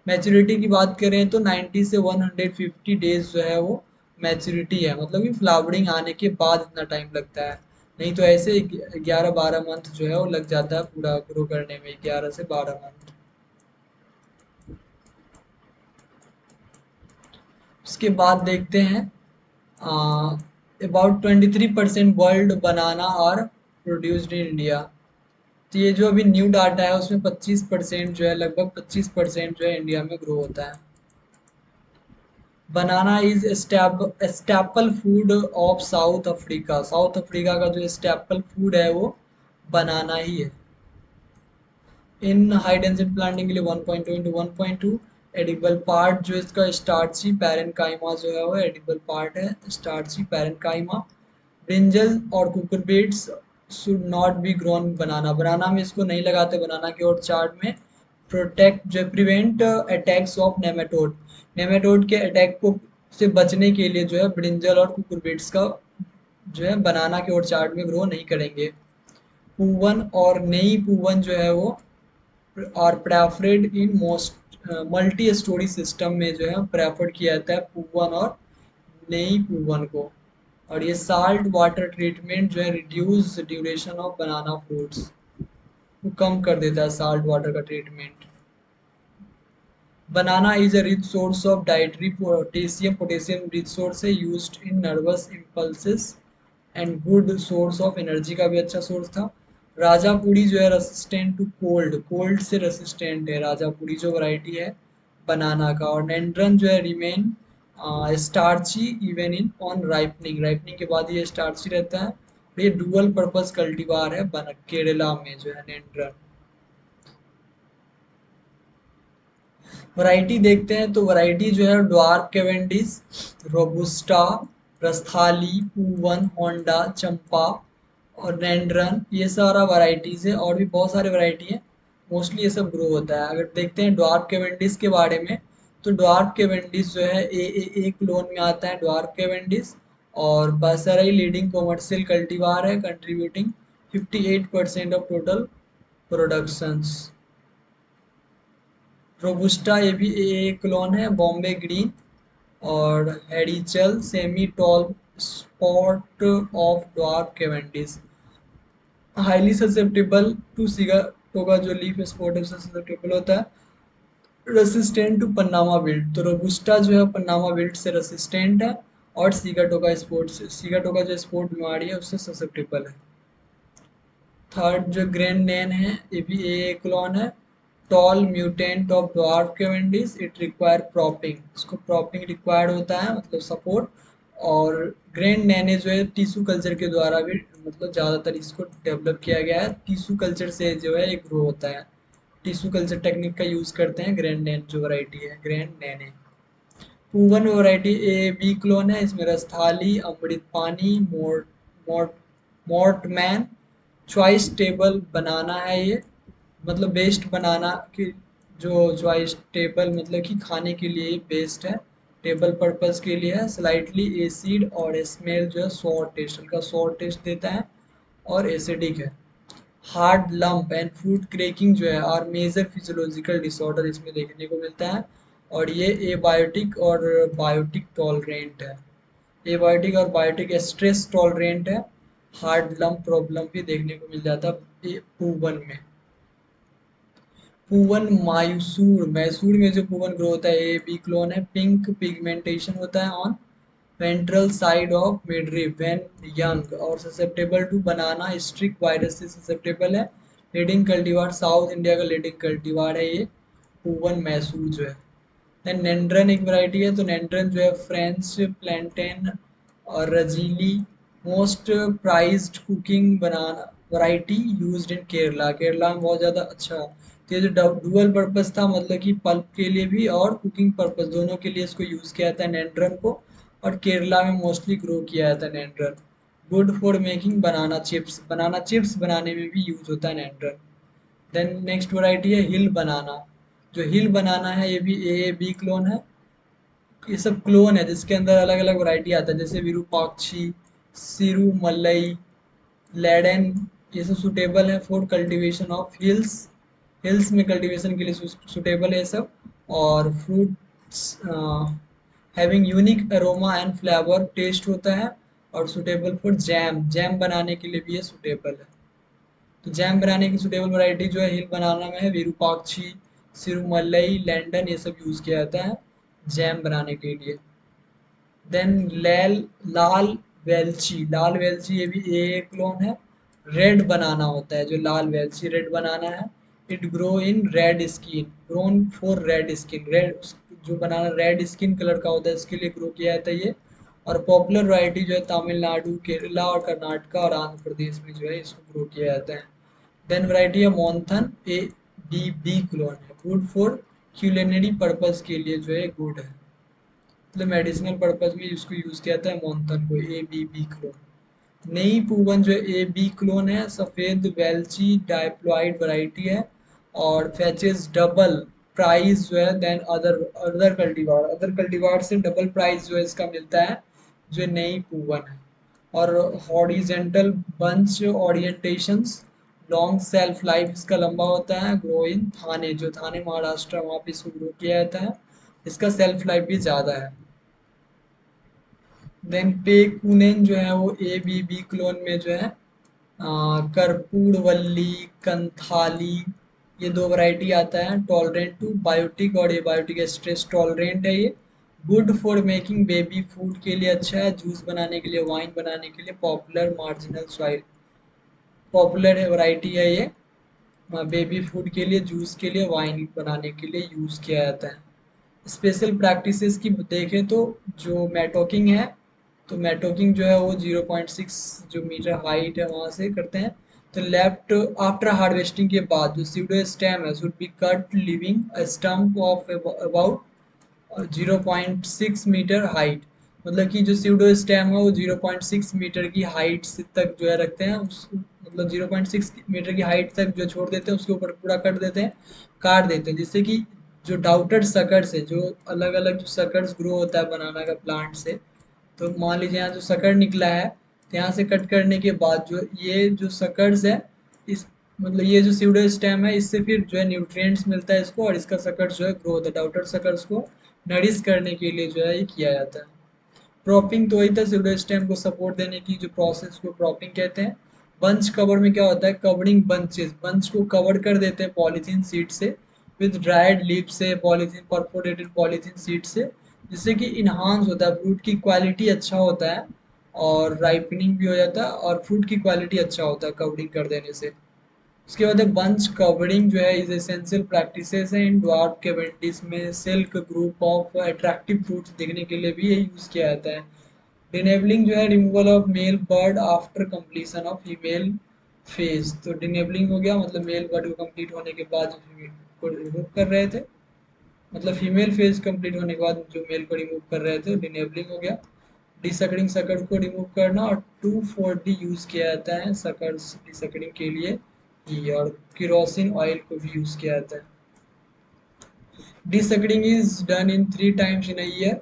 मैच्योरिटी की बात करें तो 90 से 150 डेज जो है वो मैच्योरिटी है, मतलब कि फ्लावरिंग आने के बाद इतना टाइम लगता है। नहीं तो ऐसे 11-12 मंथ जो है वो लग जाता है पूरा ग्रो करने में, 11 से 12 मंथ। उसके बाद देखते हैं about 23% world banana are produced in India. तो ये जो अभी न्यू डाटा है उसमें 25% जो है, लगभग 25% जो है इंडिया में ग्रो होता है। Banana is staple food of South Africa. South Africa का जो स्टैपल फूड है वो बनाना ही है। इन हाई डेंसिटी प्लांटिंग के लिए 1.2 इंटू 1.2 एडिबल पार्ट जो इसका स्टार्ची पैरेनकाइमा जो है वो एडिबल पार्ट है, स्टार्ची पैरेनकाइमा। ब्रिंजल और cucurbits should not be grown banana, banana में इसको नहीं लगाते बनाना के और चार्ट में। प्रोटेक्ट जो prevent attacks of nematode, nematode के अटैक को से बचने के लिए जो है ब्रिंजल और कुकुरबिट्स का जो है बनाना के और चार्ट में ग्रो नहीं करेंगे। पूवन और नई पूवन जो है वो are preferred in most multi storey system में जो है प्रेफर्ड किया जाता है पूवन और नई पूवन को। और ये साल्ट वाटर ट्रीटमेंट जो है reduce duration of banana fruits, वो कम कर देता है साल्ट वाटर का treatment. Banana is a rich source of dietary potassium, potassium rich source है, used in nervous impulses and good source of energy का भी अच्छा सोर्स था। राजा पूरी जो है रेसिस्टेंट टू कोल्ड, कोल्ड से रेसिस्टेंट है राजा पूरी जो वैरायटी है बनाना का। और नेंड्रन जो है remain starchy even in on ripening, ripening के बाद ये स्टार्ची रहता है। ये डुअल पर्पस कल्टीवार है केरला में जो है नेंड्रन। वैरायटी देखते हैं तो वैरायटी जो है dwarf Cavendish, robusta, Rasthali, Poovan, Honda, चंपा और नेंड्रन, ये सारा वैरायटीज है। और भी बहुत सारे वैरायटी है, मोस्टली ये सब ग्रो होता है। अगर देखते हैं ड्वार्फ कैवेंडिश के बारे में, तो ड्वार्फ कैवेंडिश जो है ए क्लोन में आता है ड्वार्फ कैवेंडिश। और बसरई लीडिंग कमर्शियल कल्टीवार है contributing 58% of total productions. Robusta ये भी एक क्लोन है, बॉम्बे ग्रीन और हेडिचल semi tall spot of dwarf Cavendish, highly susceptible to Sigatoka, जो लीफ स्पॉट है उससे ससेप्टेबल होता है। रेसिस्टेंट टू पन्नामा विल्ट, तो रोबुस्टा जो है पन्नामा विल्ट से रेसिस्टेंट है और सिगाटोका स्पॉट से, सिगाटोका जो स्पॉट बीमारी है उससे ससेप्टेबल है। थर्ड जो ग्रैंड नैन है ये भी ए क्लोन है, tall mutant of dwarf Cavendish, it require propping, इसको प्रॉपिंग रिक्वायर्ड होता है मतलब सपोर्ट। और ग्रैंड नैने जो है टिश्यू कल्चर के द्वारा भी मतलब ज़्यादातर इसको डेवलप किया गया है, टिश्यू कल्चर से जो है ये ग्रो होता है। टिश्यू कल्चर टेक्निक का यूज़ करते हैं ग्रैंड नैन जो वैरायटी है grand naine. Poovan variety A B clone है, इसमें रस्थाली, अमृत पानी, मोर्ट मोर्टमैन, चॉइस टेबल बनाना है ये, मतलब बेस्ट बनाना की जो चॉइस टेबल मतलब कि खाने के लिए बेस्ट है, टेबल पर्पस के लिए है। स्लाइटली एसिड और स्मेल जो है सॉर टेस्ट, हल्का सॉर टेस्ट देता है और एसिडिक है। Hard lump and fruit cracking जो है और मेजर फिजियोलॉजिकल डिसऑर्डर इसमें देखने को मिलता है। और ये एबायोटिक और बायोटिक टॉलरेंट है, एबायोटिक और बायोटिक स्ट्रेस टॉलरेंट है। हार्ड लंप प्रॉब्लम भी देखने को मिल जाता है पूवन में। पूवन मायूसूर, मैसूर में जो पूवन ग्रो होता है ए बी क्लोन है, पिंक पिगमेंटेशन होता है on ventral side of midrib when young और susceptible to banana streak virus से ससेप्टेबल है। लीडिंग कल्टीवार साउथ इंडिया का लीडिंग कल्टीवार है ये पूवन मैसूर जो है। देन नेंड्रन एक वैरायटी है, तो नेंड्रन जो है फ्रेंच प्लेंटेन और Rajeli, most prized cooking banana variety used in Kerala, Kerala में बहुत ज़्यादा अच्छा। तो ये जो डुअल पर्पस था मतलब कि पल्प के लिए भी और कुकिंग पर्पस दोनों के लिए इसको यूज़ किया जाता है नेंड्रन को। और केरला में मोस्टली ग्रो किया जाता है Nendran. Good for making banana chips, banana chips बनाने में भी यूज होता है नेंड्रन। देन नेक्स्ट वैरायटी है हिल बनाना, जो हिल बनाना है ये भी ए बी क्लोन है। ये सब क्लोन है जिसके अंदर अलग अलग वैरायटी आता है, जैसे विरूपाक्षी, सिरू मलई, लेडेन, ये सब सुटेबल है for cultivation of hills, hills में कल्टीवेशन के लिए सुटेबल है ये सब। और fruits having unique aroma and flavour taste होता है और सुटेबल फॉर जैम, जैम बनाने के लिए भी ये सुटेबल है। तो जैम बनाने की सुटेबल वैरायटी जो है हिल बनाना में है विरूपाक्षी, सिरुमलई, लैंडन, ये सब यूज़ किया जाता है जैम बनाने के लिए। देन लैल लाल वेलची, लाल वेलची ये भी ए क्लोन है। रेड बनाना होता है जो लाल वेलची रेड बनाना है, it grow in red skin, grown for red skin, red जो बनाना रेड स्किन कलर का होता है इसके लिए ग्रो किया जाता है ये। और पॉपुलर वैरायटी जो है तमिलनाडु, केरला और कर्नाटका और आंध्र प्रदेश में जो है इसको ग्रो किया जाता है। देन वैरायटी है मोन्थन, ए डी बी क्लोन है, गुड फॉर क्यूलिनरी पर्पस के लिए जो है गुड है, मतलब मेडिसिनल पर्पस में इसको यूज़ किया जाता है मोन्थन को, ए बी बी क्लोन। नई पूवन जो ए बी क्लोन है, सफ़ेद वेल्ची डाइप्लॉइड वैरायटी है और फैचेस डबल प्राइस जो है then other other cultivar, other cultivar से डबल प्राइस जो है इसका मिलता है जो नई पूवन है। और horizontal bunch orientations long self life इसका लंबा होता है। ग्रो इन थाने, जो थाने महाराष्ट्र वहाँ पे इसको ग्रो किया जाता है, इसका सेल्फ लाइफ भी ज़्यादा है। देन पेकुनेन जो है वो ए बी बी क्लोन में जो है कर्पूरवल्ली, कंथाली, ये दो वैरायटी आता है। टॉलरेंट टू बायोटिक और एबायोटिक स्ट्रेस टॉलरेंट है ये। Good for making baby food के लिए अच्छा है, जूस बनाने के लिए, वाइन बनाने के लिए। पॉपुलर मार्जिनल सॉइल, पॉपुलर है वैरायटी है ये। बेबी फूड के लिए, जूस के लिए, वाइन बनाने के लिए यूज़ किया जाता है। स्पेशल प्रैक्टिसेस की देखें तो जो मेटोकिंग है, तो मेटोकिंग जो है वो 0.6 जो मीटर हाइट है वहाँ से करते हैं। तो लेफ्ट आफ्टर हार्वेस्टिंग के बाद जो सीडो स्टेम है should be cut living a stump of about 0.6 metre height. मतलब कि जो सीडो स्टेम है वो 0.6 मीटर की हाइट से तक जो है रखते हैं उस, मतलब 0.6 मीटर की हाइट तक जो छोड़ देते हैं, उसके ऊपर पूरा कट देते हैं, काट देते हैं, जिससे कि जो डाउटेड सकर्स है, जो अलग अलग जो सकर्स ग्रो होता है बनाना का प्लांट से, तो मान लीजिए यहाँ जो सकड़ निकला है, तो यहाँ से कट करने के बाद जो ये जो सकर्स है, इस मतलब ये जो सीडो स्टेम है, इससे फिर जो है न्यूट्रिएंट्स मिलता है इसको, और इसका सकड़ जो है ग्रो होता है। डाउटर सकर्स को नरिश करने के लिए जो है ये किया जाता है। क्रॉपिंग तो वही था, सीडो स्टेम को सपोर्ट देने की जो प्रोसेस को क्रॉपिंग कहते हैं। बंच कवर में क्या होता है, कवरिंग बंचेस, बंच को कवर कर देते हैं पॉलीथीन सीट से, विद ड्राइड लीफ से, पॉलीथीन परफोरेटेड पॉलीथीन सीट से, जिससे कि इन्हांस होता है, फ्रूट की क्वालिटी अच्छा होता है, और राइपनिंग भी हो जाता है, और फ्रूट की क्वालिटी अच्छा होता है कवरिंग कर देने से। उसके बाद है बंच कवरिंग जो है इज एसेंशियल प्रैक्टिसेस है इन ड्वार्फ केवेंटिस में silk group of attractive fruits देखने के लिए भी ये यूज किया जाता है। डिनेबलिंग जो है removal of male bird after completion of female phase. तो डिनेबलिंग हो गया मतलब मेल बर्ड को कंप्लीट होने के बाद जो फीमेल को रिमूव कर रहे थे, मतलब फीमेल फेज कंप्लीट होने के बाद जो मेल को रिमूव कर रहे थे, डिनेबलिंग हो गया। डिसकडिंग सकड़ को रिमूव करना, और 2,4-D यूज किया जाता है सकड़ डिसकडिंग के लिए ही, और केरोसिन ऑयल को भी यूज किया जाता है। Desuckering is done in 3 times in a year.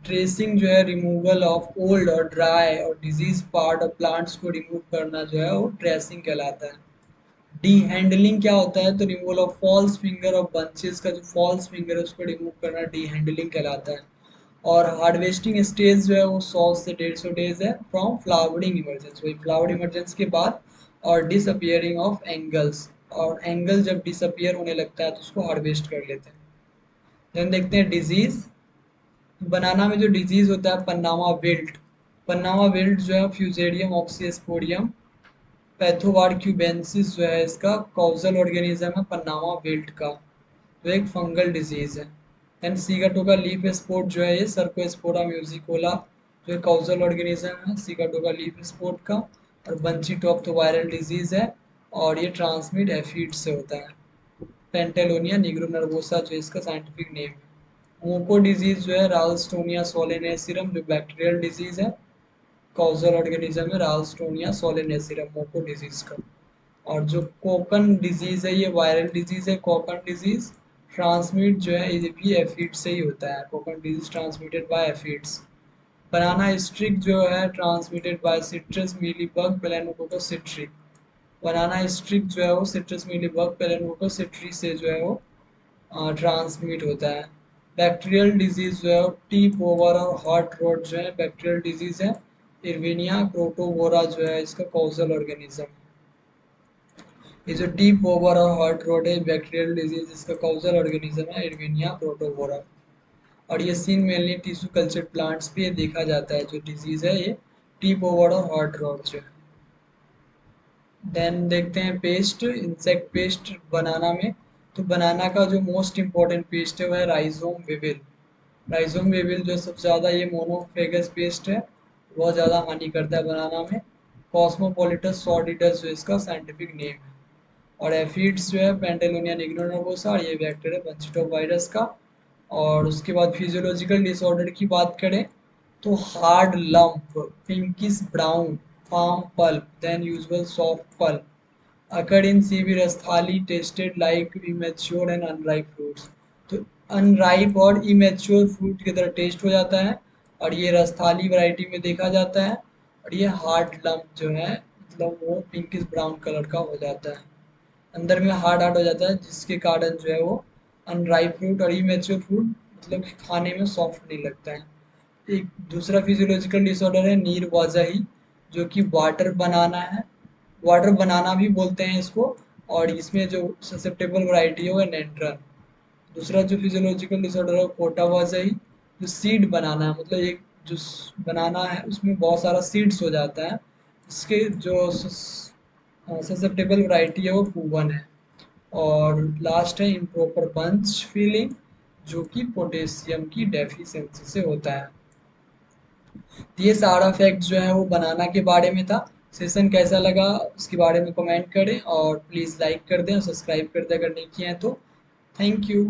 Trashing जो है रिमूवल ऑफ ओल्ड और ड्राई और डिजीज पार्ट ऑफ प्लांट्स को रिमूव करना जो है वो ट्रेसिंग कहलाता है। डी हैंडलिंग क्या होता है, तो removal of false finger of bunches का जो फॉल्स फिंगर है उसको रिमूव करना डी हैंडलिंग कहलाता है। और हार्वेस्टिंग स्टेज जो है वो 100 से 150 डेज है फ्रॉम फ्लावरिंग इमरजेंस, वही फ्लावर इमरजेंस के बाद, और डिसअपियरिंग ऑफ एंगल्स, और एंगल जब डिसअपियर होने लगता है तो उसको हार्वेस्ट कर लेते हैं। देन देखते हैं डिजीज। बनाना में जो डिजीज होता है पन्नामा विल्ट, पन्नामा विल्ट जो है फ्यूजेरियम ऑक्सीस्पोरियम पैथोवार क्यूबेंसिस जो है इसका कॉजल ऑर्गेनिज्म है पन्नामा विल्ट का, जो एक फंगल डिजीज है। एंड सीगाटोका लीफ स्पॉट जो है ये सर्कोस्पोरा म्यूजिकोला, जो कॉजल ऑर्गेनिज्म है सीगाटोका लीफ स्पॉट का। और बंची टॉप तो वायरल डिजीज है, और ये ट्रांसमिट एफिड से होता है। पेंटेलोनिया निग्रो नर्वोसा जो इसका साइंटिफिक नेम है। मोको डिजीज जो है राल्स्टोनिया सोलेनेसिरम, जो बैक्टीरियल डिजीज है, कॉजल ऑर्गेनिज्म है राल्स्टोनिया सोलेनेसिरम मोको डिजीज का। और जो कोकन डिजीज है ये वायरल डिजीज है, कोकन डिजीज ट्रांसमिट जो है ये भी एफिड से ही होता है, Kokkan disease transmitted by aphids. Banana streak जो है transmitted by citrus mealybug planococcus citri, banana streak जो है वो सिट्रस मीलीबग पेलेनोकोकस सिट्री से जो है वो ट्रांसमिट होता है। बैक्टीरियल डिजीज जो है टीप ओवर और हॉट रोड जो है बैक्टीरियल डिजीज है। इर्विनिया क्रोटोवोरा जो है इसका कॉजल ऑर्गेनिज्म। ये जो tip over or heart rot है बैक्टीरियल डिजीज, इसका कॉजल ऑर्गेनिज्म है इर्विनिया क्रोटोवोरा। और ये seen mainly tissue culture plants पे देखा जाता है जो डिजीज है ये tip over or heart rot जो है। देन देखते हैं पेस्ट, इंसेक्ट पेस्ट बनाना में। तो बनाना का जो मोस्ट इम्पोर्टेंट पेस्ट है वह है राइजोम विविल। राइजोम विविल जो सबसे ज़्यादा ये मोनोफेगस पेस्ट है, बहुत ज़्यादा हानि करता है बनाना में। कॉस्मोपोलिटस सॉर्डिडस जो इसका साइंटिफिक नेम है। और एफिड्स जो है पेंटेलोनिया निग्रोनर्वोसा, और ये वेक्टर है बंचिटोप वायरस का। और उसके बाद फिजियोलॉजिकल डिसऑर्डर की बात करें तो hard lump, pinkish brown, firm pulp, then usual soft pulp occurred in severe Rasthali tasted like immature and unripe fruits। तो अनराइप और इमेच्योर फ्रूट की तरह टेस्ट हो जाता है, और ये रस्थाली वैरायटी में देखा जाता है। और ये हार्ड लंप जो है मतलब वो पिंकिश ब्राउन कलर का हो जाता है, अंदर में हार्ड हार्ड हो जाता है, जिसके कारण जो है वो अनराइप फ्रूट और इमेच्योर फ्रूट मतलब कि खाने में सॉफ्ट नहीं लगता है। एक दूसरा फिजियोलॉजिकल डिसऑर्डर है नीर वाजही, जो कि वाटर बनाना है, वाटर बनाना भी बोलते हैं इसको। और इसमें जो ससेप्टेबल वैरायटी है वो है नेंड्रन। दूसरा जो फिजियोलॉजिकल डिसऑर्डर है कोटा वाजही, जो सीड बनाना है, मतलब एक जो बनाना है उसमें बहुत सारा सीड्स हो जाता है, इसके जो ससेप्टेबल वैरायटी है वो पूवन है। और लास्ट है इम्प्रॉपर बंच फीलिंग, जो कि पोटेशियम की डेफिशिएंसी से होता है। तो ये सारा फैक्ट जो है वो बनाना के बारे में था। सेशन कैसा लगा उसके बारे में कमेंट करें और प्लीज़ लाइक कर दें और सब्सक्राइब कर दें अगर नहीं किया है तो। Thank you.